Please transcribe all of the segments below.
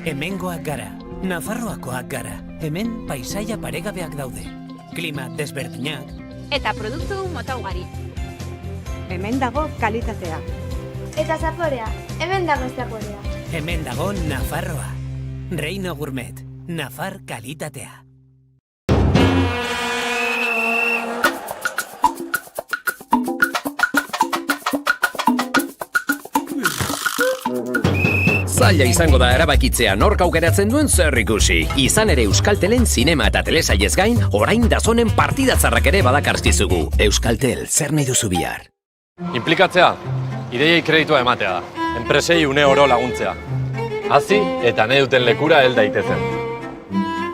Hemengoak gara, Nafarroakoak gara. Hemen paisaia paregabeak daude. Klima desberdinak. Eta produktu mota ugari. Hemen dago kalitatea. Eta zaporea, hemen dago zaporea. Hemen dago Nafarroa. Reino Gourmet, Nafar kalitatea. Zaila izango da erabakitzea nork aukeratzen duen zer ikusi. Izan ere Euskaltelen zinema eta telesaiez gain, orain Dazonen partidatzarrak ere badakartzizugu. Euskaltel, zer nahi duzu bihar? Inplikatzea, ideiei kreditua ematea da. Enpresei une oro laguntzea. Hazi eta nahi duten lekura hel daitezen.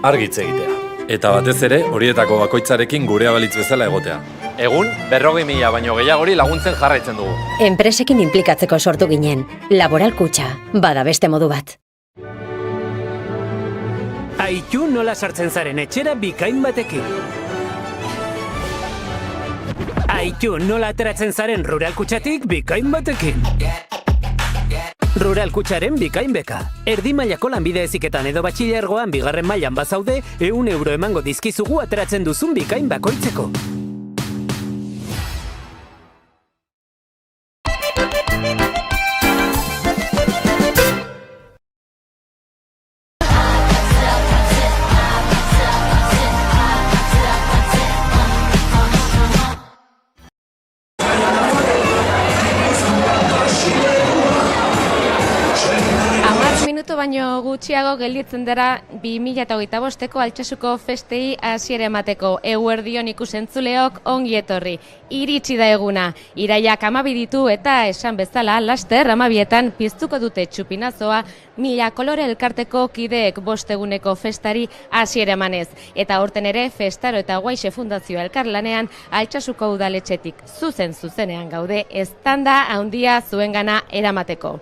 Argitze egitea. Eta batez ere, horietako bakoitzarekin gurea balitz bezala egotea. Egun, 40.000 baino gehiagori laguntzen jarraitzen dugu. Enpresekin inplikatzeko sortu ginen. Laboral Kutxa, bada beste modu bat. Aitu nola sartzen zaren etxera bikain batekin. Aitu nola ateratzen zaren Rural Kutxatik bikain batekin. Rural Kutxaren bikain beka. Erdi mailako lanbide heziketan edo batxilergoan bigarren mailan bazaude, 100 euro emango dizkizugu ateratzen duzun bikain bakoitzeko. Baino gutxiago gelditzen dara 2025ko Altsasuko festei hasiera emateko. Eguerdion ikusentzuleok ongi etorri. Iritsi da eguna. Iraiak 12 ditu eta esan bezala laster 12etan piztuko dute txupinazoa 1000 kolore elkarteko kideek 5 eguneko festari hasiera emanez. Eta aurten ere Festaro eta Guaixe Fundazioa elkarlanean Altsasuko udaletxetik zuzenean gaude eztanda handia zuengana eramateko.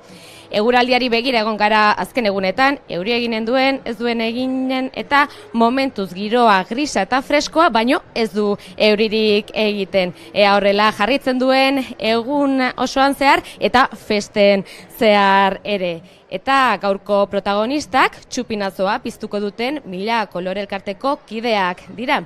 Eguraldiari begira egon gara azken egunetan, euri eginen duen, ez duen eginen eta momentuz giroa grisa eta freskoa, baino ez du euririk egiten. Ea horrela jarritzen duen egun osoan zehar eta festen zehar ere. Eta gaurko protagonistak txupinazoa piztuko duten 1000 kolore elkarteko kideak dira.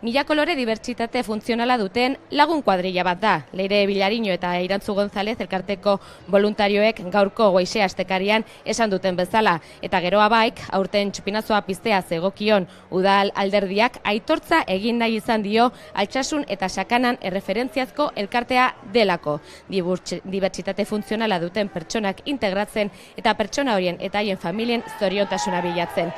1000 kolore dibertsitate funtzionala duten lagun kuadrilla bat da. Leire Bilariño eta Irantzu González elkarteko voluntarioek gaurko goize astekarian esan duten bezala. Eta geroa baik, aurten txupinazoa piztea zegokion udal alderdiak aitortza egin nahi izan dio Altsasun eta Sakanan erreferentziazko elkartea delako. Dibertsitate funtzionala duten pertsonak integratzen eta pertsona horien eta haien familien zoriontasuna bilatzen.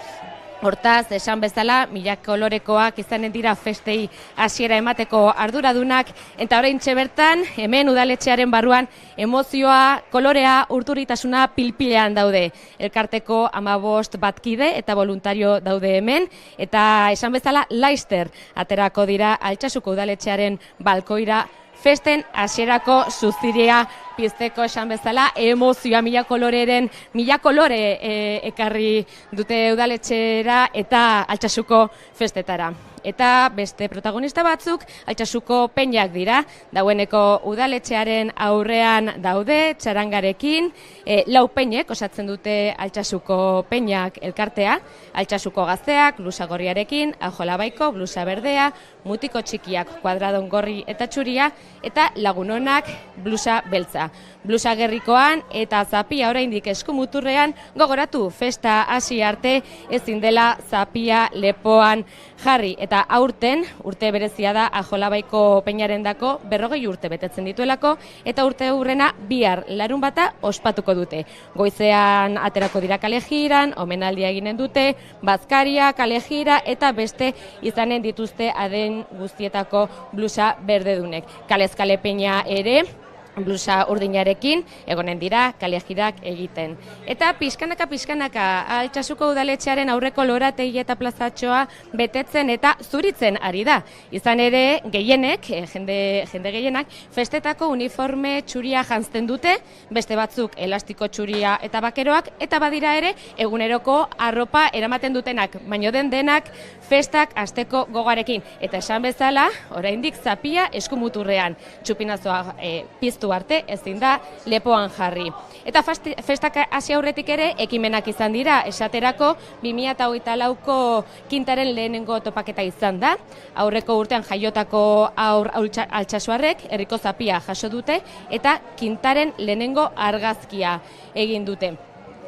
Hortaz, esan bezala, 1000 kolorekoak izanen dira festei hasiera emateko arduradunak, eta oraintxe bertan, hemen udaletxearen barruan, emozioa, kolorea, urduritasuna pilpilean daude. Elkarteko 15 batkide eta voluntario daude hemen, eta esan bezala, laister aterako dira Altsasuko udaletxearen balkoira festen hasierako suzirea pizteko esan bezala, emozioa 1000 koloreren, 1000 kolore ekarri dute udaletxera eta Altsasuko festetara. Eta beste protagonista batzuk Altsasuko peinak dira, daueneko udaletxearen aurrean daude, txarangarekin, 4 peinek osatzen dute Altsasuko peinak elkartea, Altsasuko gazteak, blusa gorriarekin, ajolabaiko, blusa berdea, mutiko txikiak kuadradon gorri eta txuria, eta lagunonak blusa beltza. Blusa gerrikoan eta zapia oraindik eskumuturrean gogoratu festa hasi arte ezin dela zapia lepoan jarri. Eta aurten, urte berezia da Ajolabaiko peinarendako 40 urte betetzen dituelako eta urte hurrena bihar larunbata ospatuko dute. Goizean aterako dira kalejiran, omenaldia eginen dute, bazkaria, kalejira eta beste izanen dituzte aden guztietako blusa berdedunek. Kalezkale peina ere, blusa urdinarekin egonen dira kalejirak egiten. Eta pixkanaka Altsasuko udaletxearen aurreko lorategi eta plazatxoa betetzen eta zuritzen ari da. Izan ere gehienek, jende gehienak, festetako uniforme txuria janzten dute, beste batzuk elastiko txuria eta bakeroak, eta badira ere eguneroko arropa eramaten dutenak, baino denak festak hasteko gogarekin. Eta esan bezala, oraindik zapia eskumuturrean txupinazoa piztu ordu arte ezin da lepoan jarri. Eta festak hasi aurretik ere ekimenak izan dira, esaterako 2024ko kintaren lehenengo topaketa izan da. Aurreko urtean jaiotako aur Altsasuarrek herriko zapia jaso dute eta kintaren lehenengo argazkia egin dute.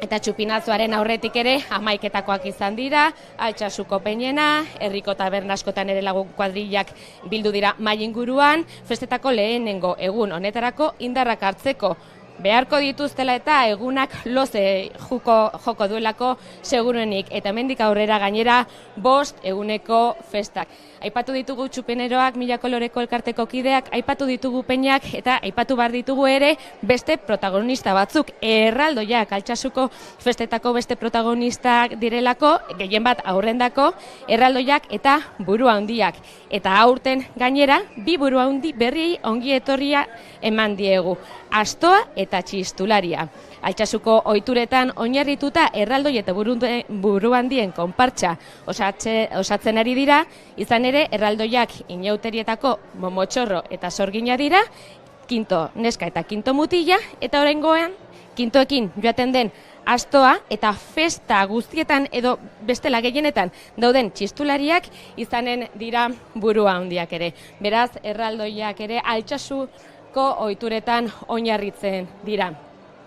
Eta txupinazoaren aurretik ere 11etakoak izan dira, Altsasuko peinena, herriko taberna askotan ere lagun kuadrillak bildu dira mahai inguruan, festetako lehenengo egun honetarako indarrak hartzeko beharko dituztela eta egunak loze joko duelako seguruenik. Eta hemendik aurrera gainera 5 eguneko festak. Aipatu ditugu txupineroak, 1000 koloreko elkarteko kideak, aipatu ditugu peinak eta aipatu behar ditugu ere beste protagonista batzuk. Erraldoiak, Altsasuko festetako beste protagonistak direlako, gehien bat aurrendako, erraldoiak eta buru handiak. Eta aurten gainera, 2 buru handi berri ongi etorria eman diegu. Astoa eta txistularia. Altsasuko ohituretan oinarrituta erraldoi eta buru handien konpartsa osatzen ari dira, izan ere erraldoiak inauterietako momotxorro eta sorgina dira, kinto neska eta kinto mutila, eta oraingoan kintoekin joaten den astoa eta festa guztietan edo bestela gehienetan dauden txistulariak izanen dira burua handiak ere. Beraz, erraldoiak ere Altsasuko ohituretan oinarritzen dira.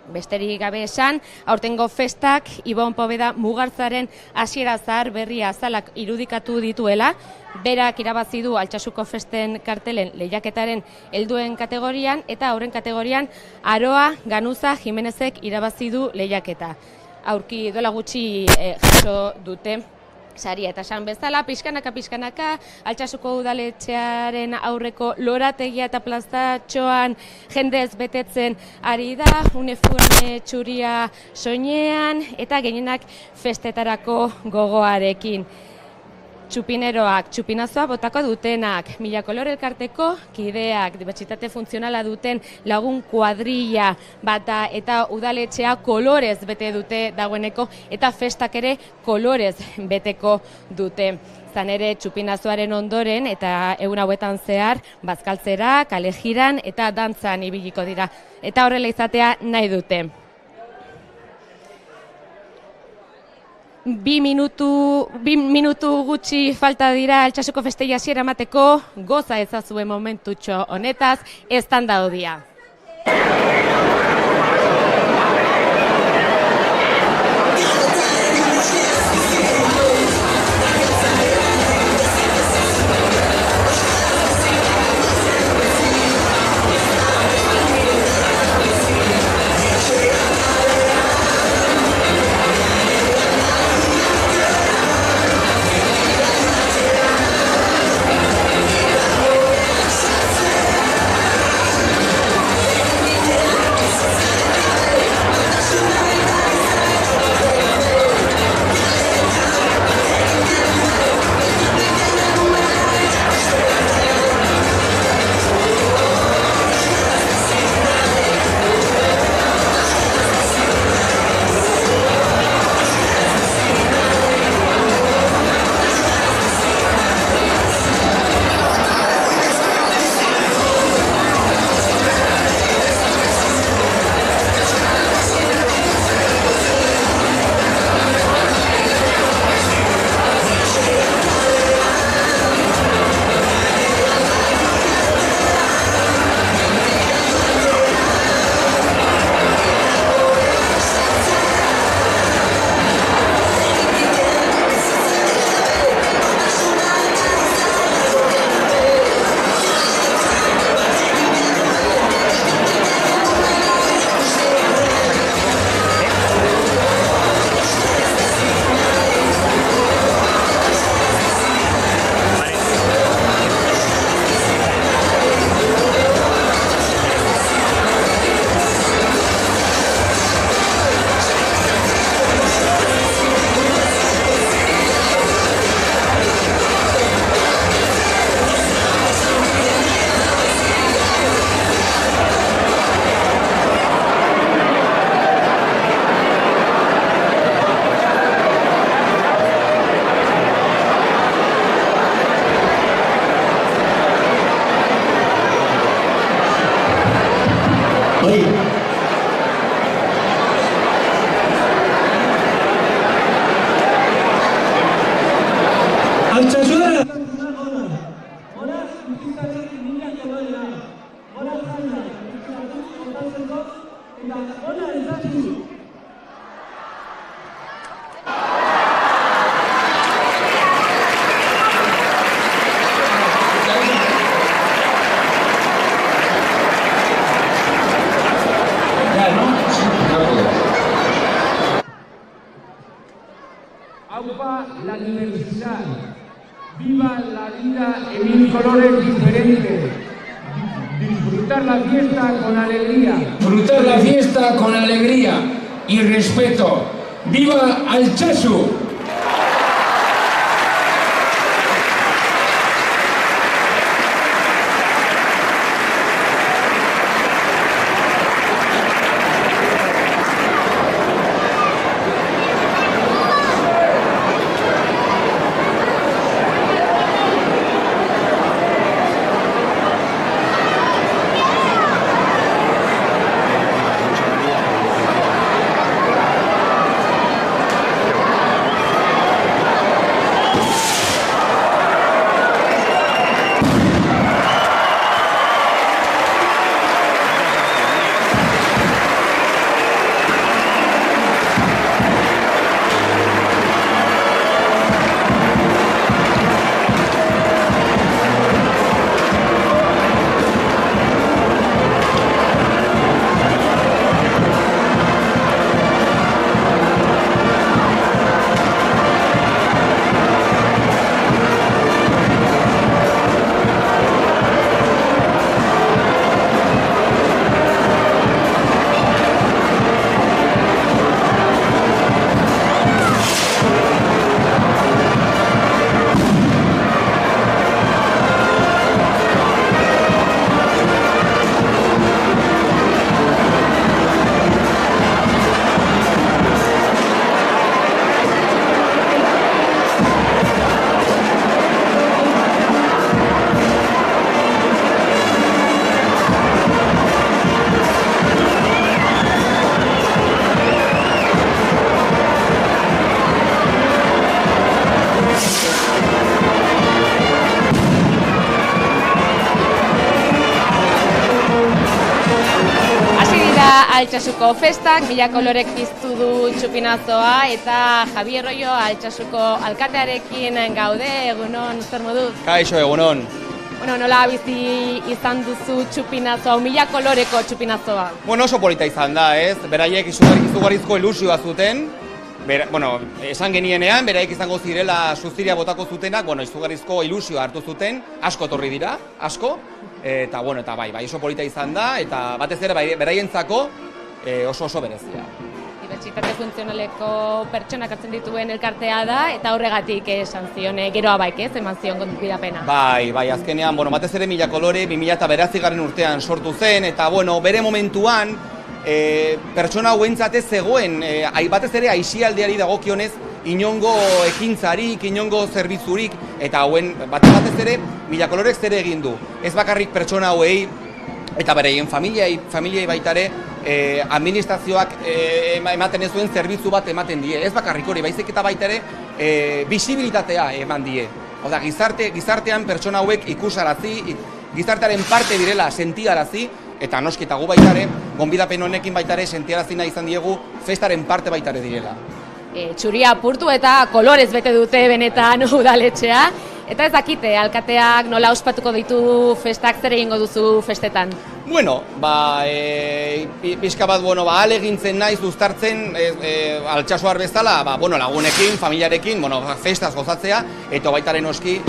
Besterik gabe esan, aurtengo festak Ibon Poveda Mugartzaren hasiera zahar berria azalak irudikatu dituela, berak irabazi du Altsasuko festen kartelen lehiaketaren helduen kategorian eta aurren kategorian Aroa Ganuza Jimenezek irabazi du lehiaketa. Aurki duela gutxi jaso dute saria eta esan bezala, pixkanaka, Altsasuko udaletxearen aurreko lorategia eta plazatxoan jendez betetzen ari da, uniforme txuria soinean eta gehienak festetarako gogoarekin. Txupineroak, txupinazoa botako dutenak, 1000 kolore elkarteko kideak, dibertsitate funtzionala duten lagun kuadrilla bata eta udaletxea kolorez bete dute dagoeneko eta festak ere kolorez beteko dute. Izan ere txupinazoaren ondoren eta egun hauetan zehar bazkaltzera, kale jiran eta dantzan ibiliko dira. Eta horrela izatea nahi dute. 2 minutu gutxi falta dira Altsasuko festei hasiera emateko, goza ezazue momentutxo honetaz, eztanda odia. Aupa la diversidad, viva la vida en mil colores diferentes, disfrutar la fiesta con alegría. Disfrutar la fiesta con alegría y respeto. ¡Viva Altsasu! Altsasuko festak, mila kolorek piztu du txupinazoa eta Javier Royo Altsasuko alkatearekin gaude, egunon, zer moduz? Kaixo, egunon. Bueno, nola bizi izan duzu txupinazoa, mila koloreko txupinazoa? Bueno, oso polita izan da, ez? Beraiek izugarrizko ilusioa zuten. Esan genienean, beraiek izango zirela suziria botako zutenak, izugarrizko ilusioa hartu zuten, asko etorri dira, asko. Eta bai, oso polita izan da, eta batez ere beraientzako oso berezia. Dibertsitate funtzionaleko pertsonak hartzen dituen elkartea da, eta horregatik esan zion, geroa baik ez, eman zion gonbidapena. Bai, azkenean, batez ere Mila Kolore 2009 urtean sortu zen, eta bere momentuan, pertsona hauentzat ez zegoen, batez ere aisialdiari dagokionez, inongo ekintzarik, inongo zerbitzurik, eta hauen batez ere Mila Kolorek zer egin du. Ez bakarrik pertsona hauei eta bereien familiei baitare administrazioak ematen ez duen zerbitzu bat ematen die. Ez bakarrik hori, baizik eta baitare bisibilitatea eman die. Oda, gizartean pertsona hauek ikusarazi, gizartearen parte direla sentiarazi, eta noski eta gu baitare, gonbidapen honekin baitare sentiarazi nahi izan diegu festaren parte baitare direla. Txuria apurtu eta kolorez bete dute benetan udaletxea. Eta ez dakite, alkateak nola ospatuko ditu festak, zer egingo duzu festetan? Bueno, pixka bat, ahalegintzen naiz uztartzen Altsasuar bezala, lagunekin, familiarekin, festaz gozatzea, eta baitaren oski,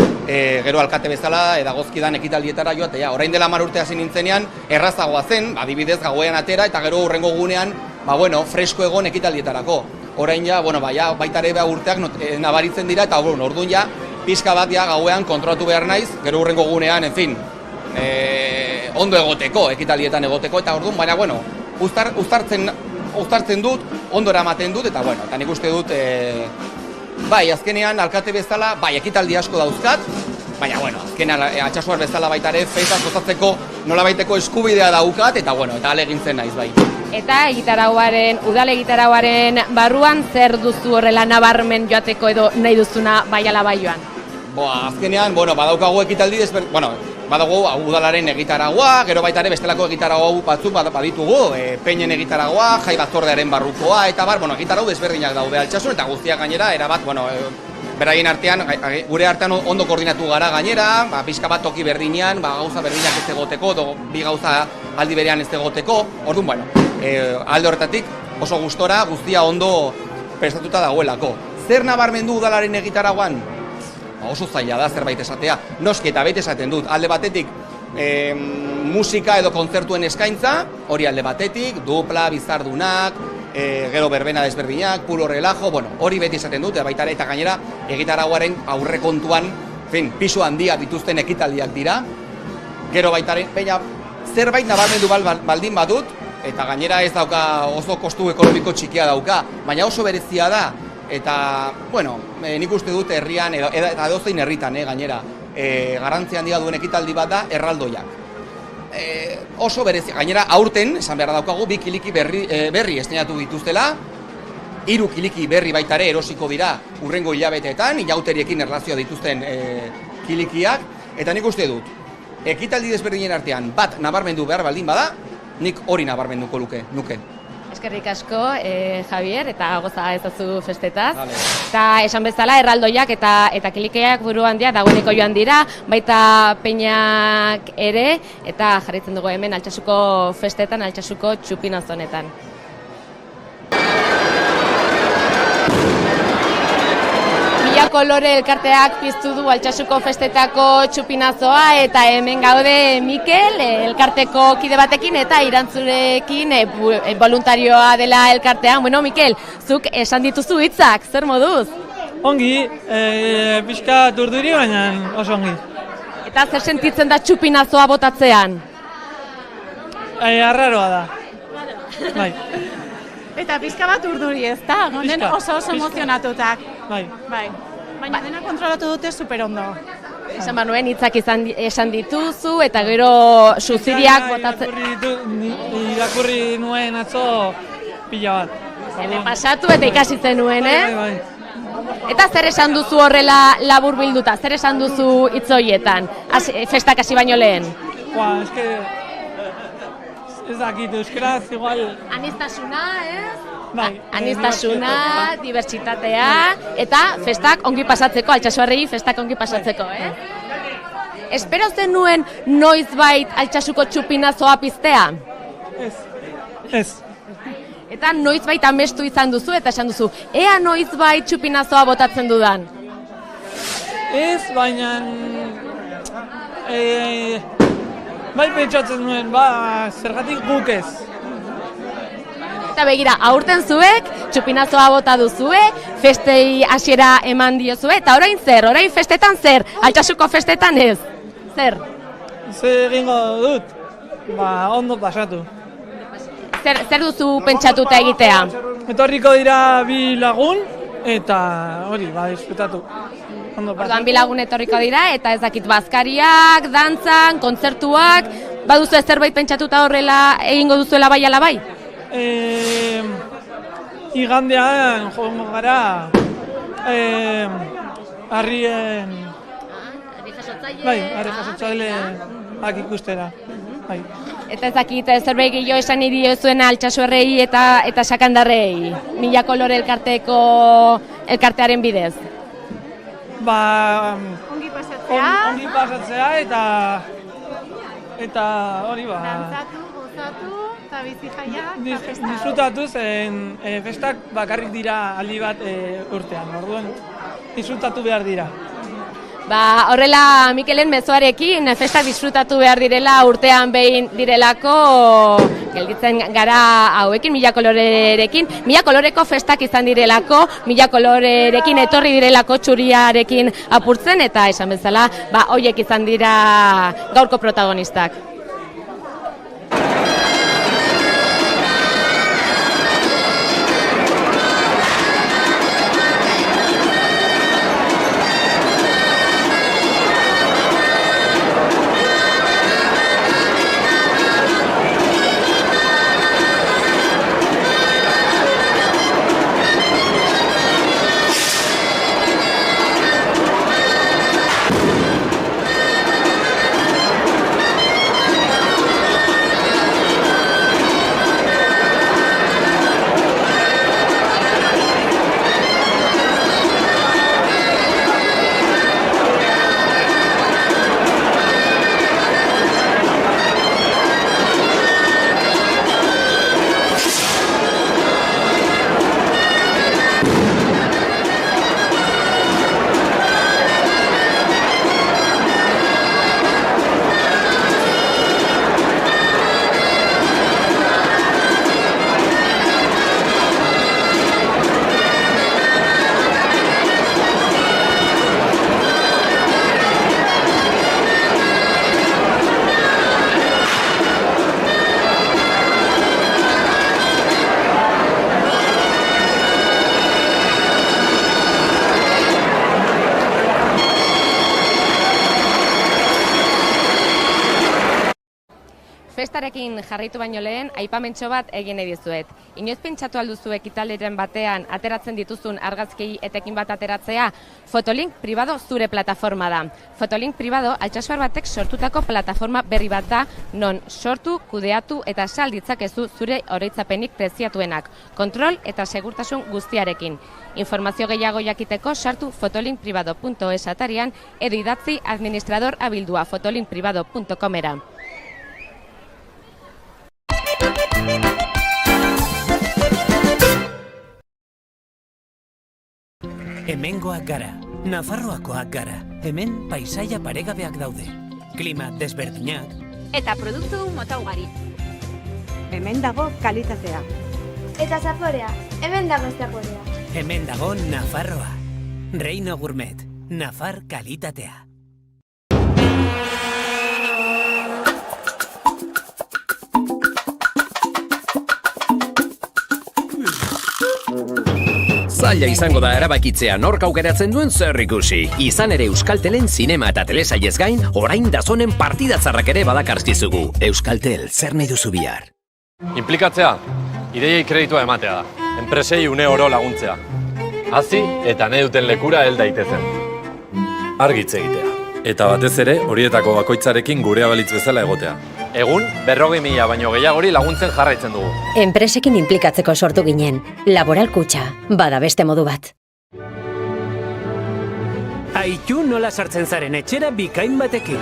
gero alkate bezala, edagozkidan ekitaldietara joatea. Orain dela 10 urte hasi nintzenean, errazagoa zen, adibidez gauean atera, eta gero hurrengo gunean, fresko egon ekitaldietarako. Orain ja, baitare urteak nabaritzen dira, eta orduan ja, pixka bat gauean kontrolatu behar naiz, gero hurrengo gunean, ondo egoteko, ekitaldietan egoteko, eta orduan, baina, uztartzen dut, ondo eramaten dut, eta nik uste dut, azkenean, alkate bezala, ekitaldi asko dauzkat, baina, bueno, azkenean Altsasuar bezala baita ere festaz gozatzeko nolabaiteko eskubidea daukat, eta, bueno, eta alegintzen naiz bai. Eta udal egitarauaren barruan zer duzu horrela nabarmen joateko edo nahi duzuna bai ala bai joan? Azkenean, badaukagu ekitaldi badago udalaren egitaragua, gero baita ere bestelako egitaragua batzuk baditugu, peinen egitaragua, jai batzordearen barrukoa, eta egitarau desberdinak daude Altsasun, eta guztiak gainera, erabat, beraien artean, gure artean ondo koordinatu gara gainera, pixka bat toki berdinean, gauza berdinak ez egoteko, edo bi gauza aldi berean ez egoteko, orduan, alde horretatik oso gustora guztia ondo prestatuta dagoelako. Zer nabarmendu udalaren egitaragoan? Oso zaila da zerbait esatea, noski eta bete esaten dut, alde batetik musika edo kontzertuen eskaintza, hori alde batetik, dupla, bizardunak, gero berbena desberdinak, puro relajo, hori beti esaten dut, baita eta gainera egitaragoaren aurrekontuan, pisu handia dituzten ekitaldiak dira, gero baitaren, baina zerbait nabarmendu baldin badut, eta gainera ez dauka oso kostu ekonomiko txikia dauka, baina oso berezia da, eta, nik uste dut herrian, eta dozein herritan, gainera, garrantzia handia duen ekitaldi bat da erraldoiak. Oso berezi, gainera aurten, esan beharra daukagu, 2 kiliki berri estrenatu dituztela, 3 kiliki berri baitare erosiko dira urrengo hilabeteetan, ilauteriekin erlazioa dituzten kilikiak, eta nik uste dut, ekitaldi desberdinen artean bat nabarmendu behar baldin bada, nik hori nabarmenduko nuke. Eskerrik asko, Javier, eta goza ezazu festetaz. Eta esan bezala, erraldoiak eta kilikeak buru handia dagoeneko joan dira, baita peinak ere, eta jarraitzen dugu hemen Altsasuko festetan, Altsasuko txupinazonetan. Mila kolore elkarteak piztu du Altsasuko festetako txupinazoa, eta hemen gaude Mikel, elkarteko kide batekin eta irantzurekin voluntarioa dela elkartean. Mikel, zuk esan dituzu hitzak, zer moduz? Ongi, pixka durduri, baina oso ongi. Eta zer sentitzen da txupinazoa botatzean? Arraroa da. Bai. Eta pixka bat urduri ez da, gonden oso emozionatutak. Bai. Baina dena kontrolatu dute superondo. Esan banuen hitzak esan dituzu eta gero suziriak botatzen. Irakurri nuen atzo pila bat. Zene pasatu eta ikasi zenuen, Bai. Eta zer esan duzu horrela labur bilduta, zer esan duzu hitz horietan, festak hasi baino lehen? Eske ez dakit, euskaraz igual... Anistasuna, Bai. Anistasuna, dibertsitatea, eta festak ongi pasatzeko, Altsasuarrei festak ongi pasatzeko, Espero zenuen noizbait Altsasuko txupinazoa piztea? Ez. Eta noizbait amestu izan duzu eta esan duzu, ea noizbait txupinazoa botatzen dudan? Ez, baina... Bai pentsatzen nuen, zergatik guk ez. Eta begira, aurten zuek, txupinazoa bota duzue, festei hasiera eman diozue, eta orain zer, orain festetan zer, Altsasuko festetan ez? Zer? Zer egingo dut, ondo pasatu. Zer duzu pentsatuta egitea? Etorriko dira 2 lagun, eta hori, disfrutatu. Orduan 2 lagun etorriko dira, eta ez dakit bazkariak, dantzan, kontzertuak, baduzu zerbait pentsatuta horrela egingo duzuela bai ala bai? Igandean joango gara harrien... Harri jasotzaileak ikustera. Eta ez dakit zerbait gehiago esan diozuen Altsasuarrei eta Sakandarrei, Mila kolore elkartearen bidez? Ongi pasatzea eta hori dantzatu, gozatu, eta bizi jaiak, eta festa. Disfrutatu zen festak bakarrik dira aldi bat urtean, orduan disfrutatu behar dira. Horrela Mikelen mezuarekin festak disfrutatu behar direla urtean behin direlako gelditzen gara hauekin, Mila kolorerekin. 1000 koloreko festak izan direlako, 1000 kolorerekin etorri direlako txuriarekin apurtzen, eta esan bezala, horiek izan dira gaurko protagonistak. Festarekin jarraitu baino lehen, aipamentxo bat egin nahi dizuet. Inoiz pentsatu alduzu ekitalderen batean ateratzen dituzun argazki etekin bat ateratzea? Fotolink Privado zure plataforma da. Fotolink Privado Altsasu batek sortutako plataforma berri bat da, non sortu, kudeatu eta sal ditzakezu zure oroitzapenik preziatuenak, kontrol eta segurtasun guztiarekin. Informazio gehiago jakiteko sartu fotolinkprivado.es atarian edo idatzi administrador abildua fotolinkprivado.comera. Hemengoak gara, Nafarroakoak gara. Hemen paisaia paregabeak daude. Klima desberdinak. Eta produktu mota ugari. Hemen dago kalitatea. Eta zaporea, hemen dago zaporea. Hemen dago Nafarroa. Reino Gourmet, Nafar kalitatea. Zaila izango da erabakitzea nork aukeratzen duen zer ikusi. Izan ere Euskaltelen zinema eta telesaiez gain, orain dazonen partidatzarrak ere badakarzkizugu. Euskaltel, zer nahi duzu bihar? Inplikatzea, ideiei kreditua ematea da. Enpresei une oro laguntzea. Hazi eta nahi duten lekura hel daitezen. Argitze egitea. Eta batez ere, horietako bakoitzarekin gurea balitz bezala egotea. Egun, 40.000 baino gehiagori laguntzen jarraitzen dugu. Enpresekin inplikatzeko sortu ginen. Laboral Kutxa, bada beste modu bat. Aitu nola sartzen zaren etxera bikain batekin.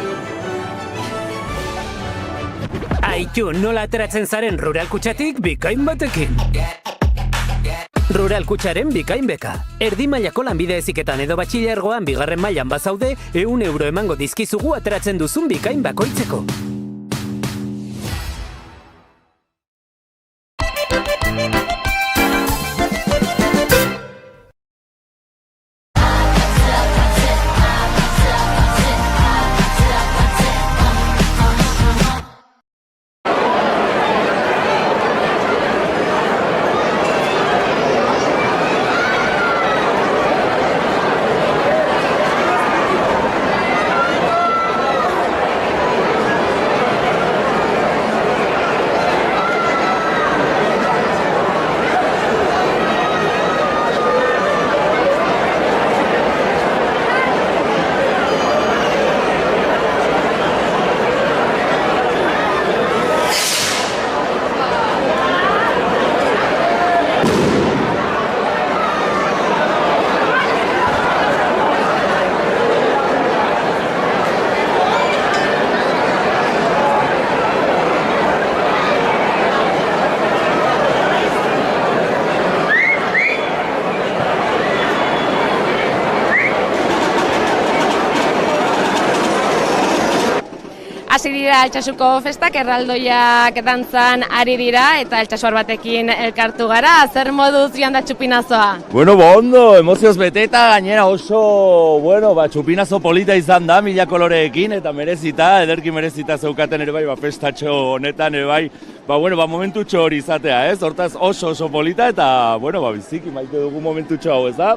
Aitu nola ateratzen zaren Rural Kutxatik bikain batekin. Rural Kutxaren bikain beka. Erdi mailako lanbide heziketan edo batxilergoan bigarren mailan bazaude, 100 euro emango dizkizugu ateratzen duzun bikain bakoitzeko. Hasi dira Altsasuko festak, erraldoiak dantzan ari dira eta Altsasuar batekin elkartu gara. Zer moduz joan da txupinazoa? Bueno, ondo, emozioz beteta, gainera oso, txupinazo polita izan da, 1000 koloreekin, eta merezita, ederki merezita zeukaten ere bai, festatxo honetan ere bai, momentutxo hori izatea, ez? Hortaz oso polita, eta, biziki maite dugu momentutxo hau, ez da?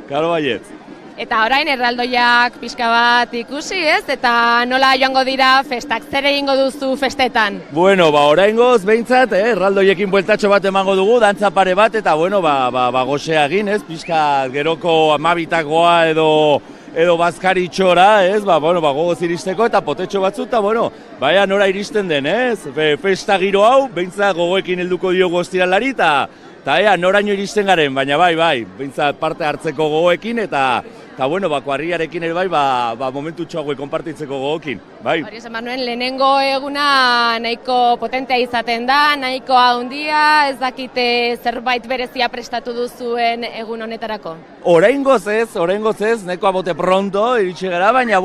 Karo baietz. Eta orain erraldoiak pixka bat ikusi, ez? Eta nola joango dira festak, zer egingo duzu festetan? Oraingoz behintzat, erraldoiekin bueltatxo bat emango dugu, dantza pare bat, eta gozea egin, ez? Pixka geroko amabitakoa edo bazkaritxora, ez? Gogoz iristeko eta potetxo batzu, eta baina nora iristen den, ez? Festa giro hau, behintzat gogoekin helduko diogu ostiralari, eta noraino iristen garen, baina bai, behintzat parte hartzeko gogoekin, eta kuarriarekin ere bai, momentutxo hauek konpartitzeko gogoekin, bai. Hori esan Manuel, lehenengo eguna nahiko potentea izaten da, nahiko handia, ez dakite zerbait berezia prestatu duzuen egun honetarako? Oraingoz ez, nahiko abote pronto, iritsi gara, baina,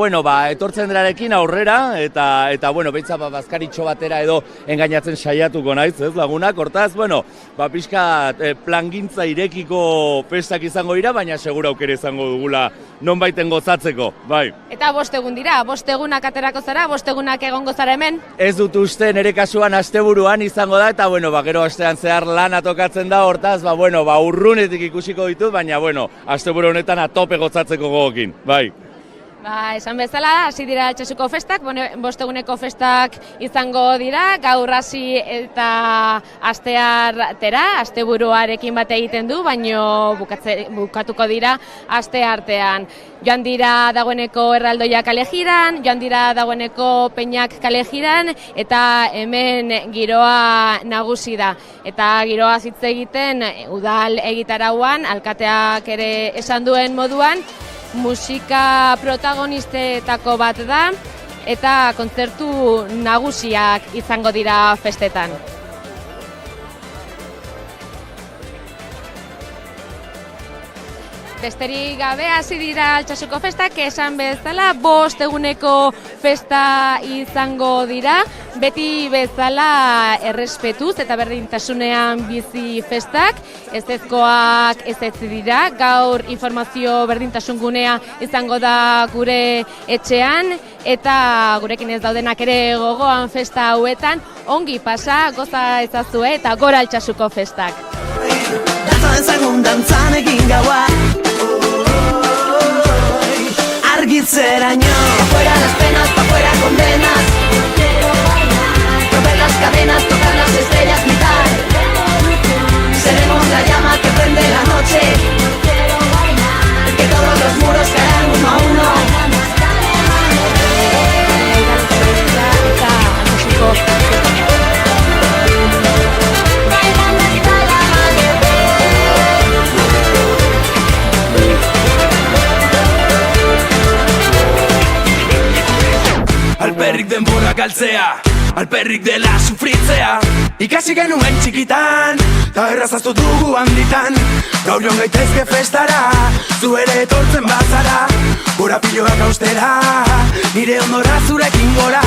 etortzen delarekin aurrera, eta behintzat, bazkaritxo batera edo engainatzen saiatuko naiz, ez, lagunak, hortaz, pixka plangintza irekiko festak izango dira, baina segura aukera izango dugula nonbaiten gozatzeko, bai. Eta 5 egun dira, 5 egunak aterako zara, 5 egunak egongo zara hemen? Ez dut uste nire kasuan asteburuan izango da, eta gero astean zehar lana tokatzen da, hortaz, urrunetik ikusiko ditut, baina asteburu honetan atope gozatzeko gogokin, bai. Esan bezala, hasi dira Altsasuko festak, 5 eguneko festak izango dira, gaur hasi eta asteartera, asteburuarekin bat egiten du, baino bukatuko dira asteartean. Joan dira dagoeneko erraldoiak kalejiran, joan dira dagoeneko peinak kalejiran, eta hemen giroa nagusi da. Eta giroa hitz egiten udal egitarauan, alkateak ere esan duen moduan, musika protagonistetako bat da eta kontzertu nagusiak izango dira festetan. Besterik gabe hasi dira Altsasuko festak, esan bezala 5 eguneko festa izango dira, beti bezala errespetuz eta berdintasunean bizi festak, ezezkoak ez dira, gaur informazio berdintasun gunea izango da gure etxean, eta gurekin ez daudenak ere gogoan festa hauetan, ongi pasa, goza ezazue eta gora Altsasuko festak. Ezagun dantzan egin gaua argitzeraino. Afuera las penas, pa' fuera condenas. Romper las cadenas, tocar las estrellas, gritar. Seremos la llama que prende la noche. Que todos los muros caerán uno a uno. Alperrik denbora galtzea, alperrik dela sufritzea. Ikasi genuen txikitan, ta errazaztu dugu handitan. Gaur joan gaitezke festara, zu ere etortzen bazara. Gora piloak austera, nire ondora zurekin gora.